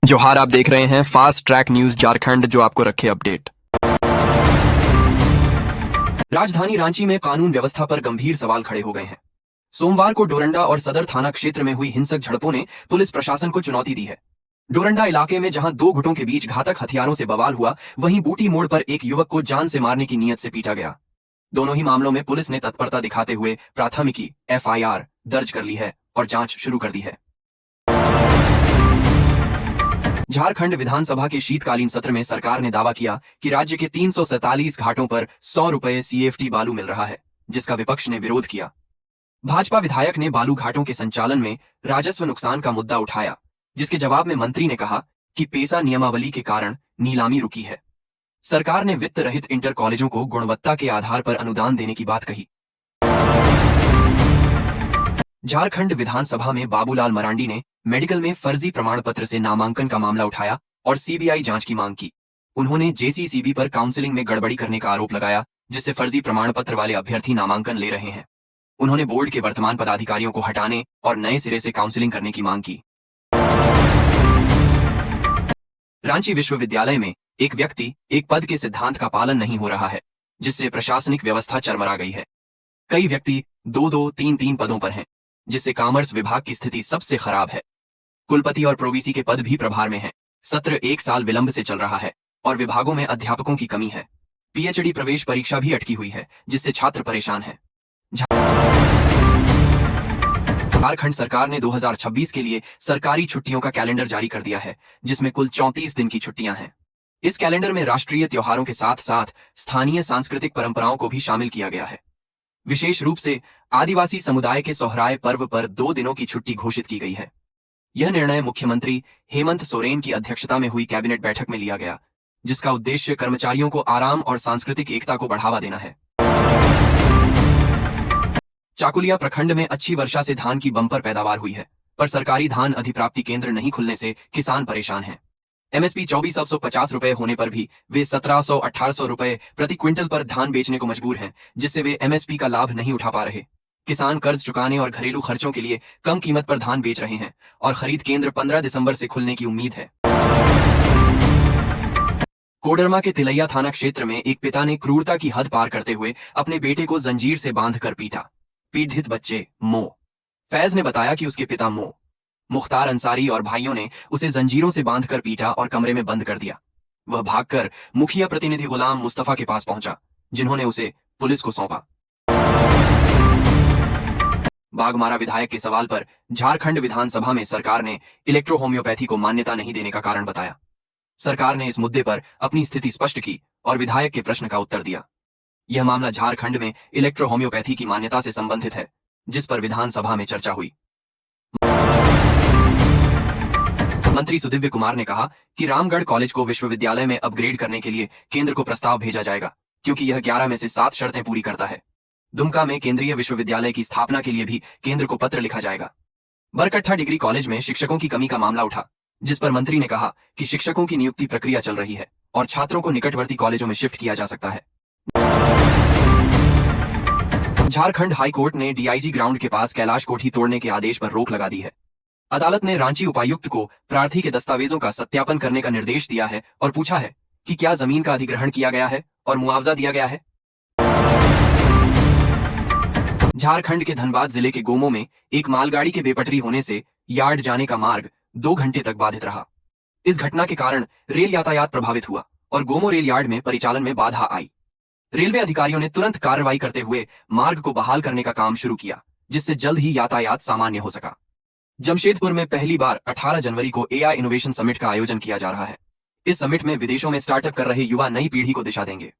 जोहार, आप देख रहे हैं फास्ट ट्रैक न्यूज झारखंड, जो आपको रखे अपडेट। राजधानी रांची में कानून व्यवस्था पर गंभीर सवाल खड़े हो गए हैं। सोमवार को डोरंडा और सदर थाना क्षेत्र में हुई हिंसक झड़पों ने पुलिस प्रशासन को चुनौती दी है। डोरंडा इलाके में जहां दो गुटों के बीच घातक हथियारों से बवाल हुआ, वहीं बूटी मोड़ पर एक युवक को जान से मारने की नीयत से पीटा गया। दोनों ही मामलों में पुलिस ने तत्परता दिखाते हुए प्राथमिकी FIR दर्ज कर ली है और जांच शुरू कर दी है। झारखंड विधानसभा के शीतकालीन सत्र में सरकार ने दावा किया कि राज्य के 347 घाटों पर 100 रुपए CFT बालू मिल रहा है, जिसका विपक्ष ने विरोध किया। भाजपा विधायक ने बालू घाटों के संचालन में राजस्व नुकसान का मुद्दा उठाया, जिसके जवाब में मंत्री ने कहा कि पेसा नियमावली के कारण नीलामी रुकी है। सरकार ने वित्त रहित इंटर कॉलेजों को गुणवत्ता के आधार पर अनुदान देने की बात कही। झारखंड विधानसभा में बाबूलाल मरांडी ने मेडिकल में फर्जी प्रमाण पत्र से नामांकन का मामला उठाया और CBI जांच की मांग की। उन्होंने JCCB पर काउंसलिंग में गड़बड़ी करने का आरोप लगाया, जिससे फर्जी प्रमाण पत्र वाले अभ्यर्थी नामांकन ले रहे हैं। उन्होंने बोर्ड के वर्तमान पदाधिकारियों को हटाने और नए सिरे से काउंसलिंग करने की मांग की। रांची विश्वविद्यालय में एक व्यक्ति एक पद के सिद्धांत का पालन नहीं हो रहा है, जिससे प्रशासनिक व्यवस्था चरमरा गई है। कई व्यक्ति 2-2, 3-3 पदों पर हैं, जिससे कॉमर्स विभाग की स्थिति सबसे खराब है। कुलपति और प्रोवीसी के पद भी प्रभार में हैं। सत्र 1 साल विलंब से चल रहा है और विभागों में अध्यापकों की कमी है। PhD प्रवेश परीक्षा भी अटकी हुई है, जिससे छात्र परेशान हैं। झारखंड सरकार ने 2026 के लिए सरकारी छुट्टियों का कैलेंडर जारी कर दिया है, जिसमें कुल 34 दिन की छुट्टियां हैं। इस कैलेंडर में राष्ट्रीय त्योहारों के साथ साथ स्थानीय सांस्कृतिक परंपराओं को भी शामिल किया गया है। विशेष रूप से आदिवासी समुदाय के सोहराय पर्व पर 2 दिनों की छुट्टी घोषित की गई है। यह निर्णय मुख्यमंत्री हेमंत सोरेन की अध्यक्षता में हुई कैबिनेट बैठक में लिया गया, जिसका उद्देश्य कर्मचारियों को आराम और सांस्कृतिक एकता को बढ़ावा देना है। चाकुलिया प्रखंड में अच्छी वर्षा से धान की बम्पर पैदावार हुई है, पर सरकारी धान अधिप्राप्ति केंद्र नहीं खुलने से किसान परेशान हैं। MSP 2450 रुपए होने पर भी वे 1700-1800 रुपए प्रति क्विंटल पर धान बेचने को मजबूर हैं, जिससे वे MSP का लाभ नहीं उठा पा रहे। किसान कर्ज चुकाने और घरेलू खर्चों के लिए कम कीमत पर धान बेच रहे हैं और खरीद केंद्र 15 दिसंबर से खुलने की उम्मीद है। कोडरमा के तिलैया थाना क्षेत्र में एक पिता ने क्रूरता की हद पार करते हुए अपने बेटे को जंजीर से बांधकर पीटा। पीड़ित बच्चे फैज ने बताया कि उसके पिता मुख्तार अंसारी और भाइयों ने उसे जंजीरों से बांधकर पीटा और कमरे में बंद कर दिया। वह भागकर मुखिया प्रतिनिधि गुलाम मुस्तफा के पास पहुंचा, जिन्होंने उसे पुलिस को सौंपा। बाघमारा विधायक के सवाल पर झारखंड विधानसभा में सरकार ने इलेक्ट्रो होम्योपैथी को मान्यता नहीं देने का कारण बताया। सरकार ने इस मुद्दे पर अपनी स्थिति स्पष्ट की और विधायक के प्रश्न का उत्तर दिया। यह मामला झारखंड में इलेक्ट्रो होम्योपैथी की मान्यता से संबंधित है, जिस पर विधानसभा में चर्चा हुई। मंत्री सुदिव्य कुमार ने कहा कि रामगढ़ कॉलेज को विश्वविद्यालय में अपग्रेड करने के लिए केंद्र को प्रस्ताव भेजा जाएगा, क्योंकि यह 11 में से 7 शर्तें पूरी करता है। दुमका में केंद्रीय विश्वविद्यालय की स्थापना के लिए भी केंद्र को पत्र लिखा जाएगा। बरकट्ठा डिग्री कॉलेज में शिक्षकों की कमी का मामला उठा, जिस पर मंत्री ने कहा कि शिक्षकों की नियुक्ति प्रक्रिया चल रही है और छात्रों को निकटवर्ती कॉलेजों में शिफ्ट किया जा सकता है। झारखंड हाईकोर्ट ने DIG ग्राउंड के पास कैलाश कोठी तोड़ने के आदेश पर रोक लगा दी है। अदालत ने रांची उपायुक्त को प्रार्थी के दस्तावेजों का सत्यापन करने का निर्देश दिया है और पूछा है कि क्या जमीन का अधिग्रहण किया गया है और मुआवजा दिया गया है। झारखंड के धनबाद जिले के गोमो में एक मालगाड़ी के बेपटरी होने से यार्ड जाने का मार्ग 2 घंटे तक बाधित रहा। इस घटना के कारण रेल यातायात प्रभावित हुआ और गोमो रेल यार्ड में परिचालन में बाधा आई। रेलवे अधिकारियों ने तुरंत कार्रवाई करते हुए मार्ग को बहाल करने का काम शुरू किया, जिससे जल्द ही यातायात सामान्य हो सका। जमशेदपुर में पहली बार 18 जनवरी को AI इनोवेशन समिट का आयोजन किया जा रहा है। इस समिट में विदेशों में स्टार्टअप कर रहे युवा नई पीढ़ी को दिशा देंगे।